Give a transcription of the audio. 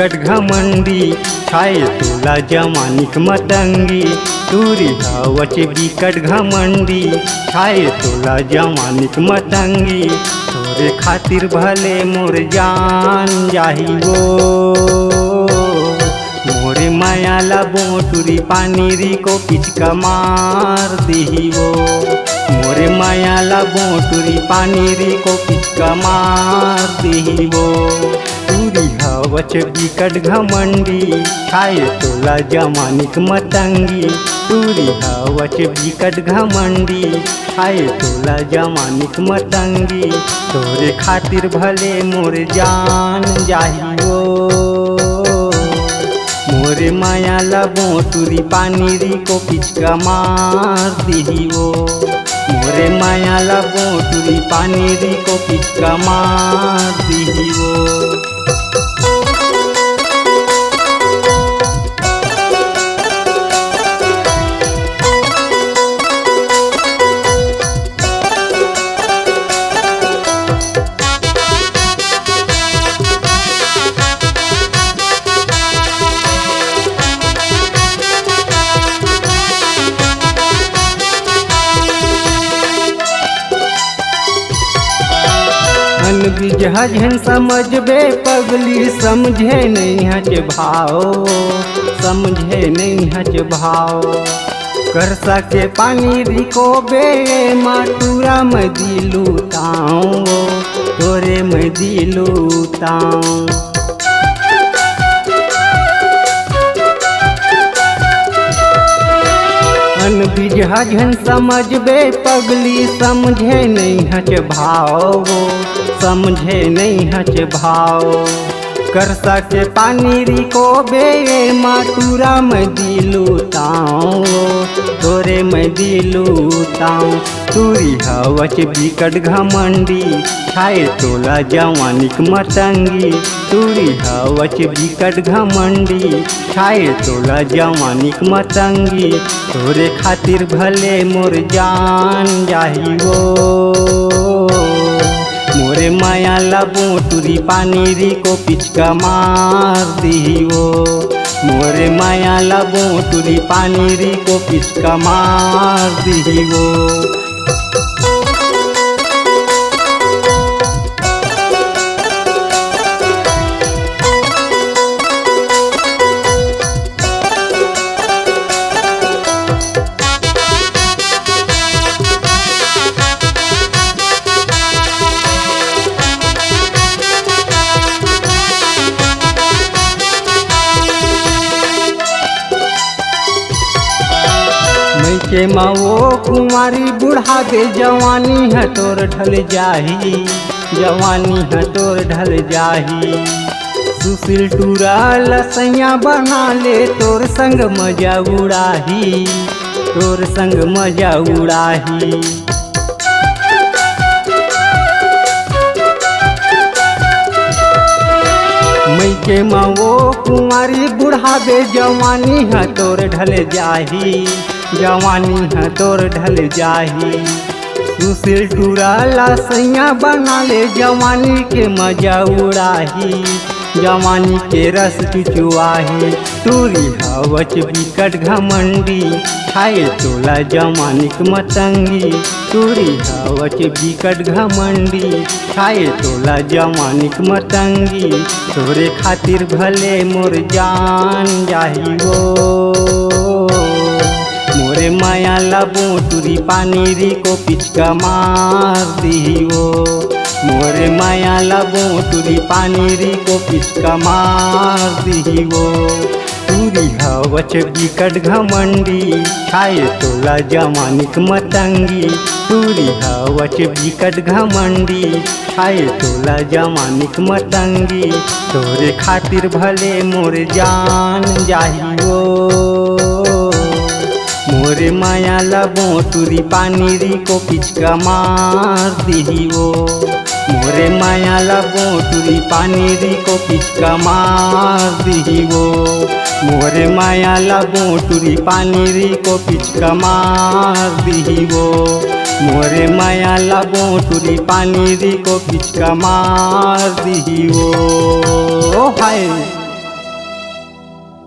बिकट घमंडी छाए तोला जवानिक मतंगी। तूरी हवच बिकट घमंडी छाए तोला जवानिक मतंगी। तोरे खातिर भले मोर जान जाही वो मोरे मायाला बोटुरी पानीरी को पिचका मार देही वो। मोरे मायाला बोटुरी पानीरी को पिचका मार देही वो। तूरी हवच बिकट घमंडी छाए तोला जवानिक मतंगी। तूरी हवच बिकट घमंडी छाए तोला जवानिक मतंगी। तोरे खातिर भले मोर जान जाही वो मोरे मायाला बोटुरी पानीरी को पिचका मार देही वो। मोरे मायाला बोटुरी पानीरी को पिचका मार देही वो। बिजहन समझबे पगली समझे नहीं हच भाव। समझे नहीं हच भाव कर सके पानी रिको बे माटूरा में दिलू ताऊं तोरे में दिलू ताऊं। बिजहन समझबे पगली समझे नहीं हच भाव। समझे नहीं हच भाव कर सके पानी रिको बे माटूरा में दिलू ताऊं तोरे में दिलू ताऊं। तूरी हवच बिकट घमंडी छाए तोला जवानिक मतंगी। तूरी हवच बिकट घमंडी छाए तोला जवानिक मतंगी। तोरे खातिर भले मोर जान जाही वो मोरे मायाला बोटुरी पानीरी को पिचका मार देही वो। मोरे मायाला बोटुरी पानीरी को पिचका मार देही वो। के माओ कुंवारी बुढ़ा दे जवानी है तोर ढल जाही। जवानी है तोर ढल जाही। सुशील टूरा लसैया बना ले तोर संग मजा उड़ाही। तोर संग मजा उड़ाही। मई के माओ कुंवारी बुढ़ा दे जवानी है तोर ढल जाही। जवानी है तोर ढल जाही। सुशील टूरा लसैया बना ले जवानी के मजा उड़ाही। जवानी के रस चुचुआही। तूरी हवच बिकट घमंडी छाए तोला जवानिक मतंगी। तूरी हवच बिकट घमंडी छाए तोला जवानिक मतंगी। तोरे खातिर भले मोर जान जाही वो मोरे मायाला बोटुरी पानीरी को पिचका मार देही वो। मोरे मायाला बोटुरी पानीरी को पिचका मार देही वो। तूरी हवच बिकट घमंडी छाए तोला जवानिक मतंगी। तूरी हवच बिकट घमंडी छाए तोला जवानिक मतंगी। तोरे खातिर भले मोर जान जाही वो मोरे मायाला बोटुरी पानीरी को पिचका मार देही वो। मोरे मायाला बोटुरी पानीरी को पिचका मार देही वो। मोरे मायाला बोटुरी पानीरी को पिचका मार देही वो। मोरे मायाला बोटुरी पानीरी को पिचका मार देही वो। हाय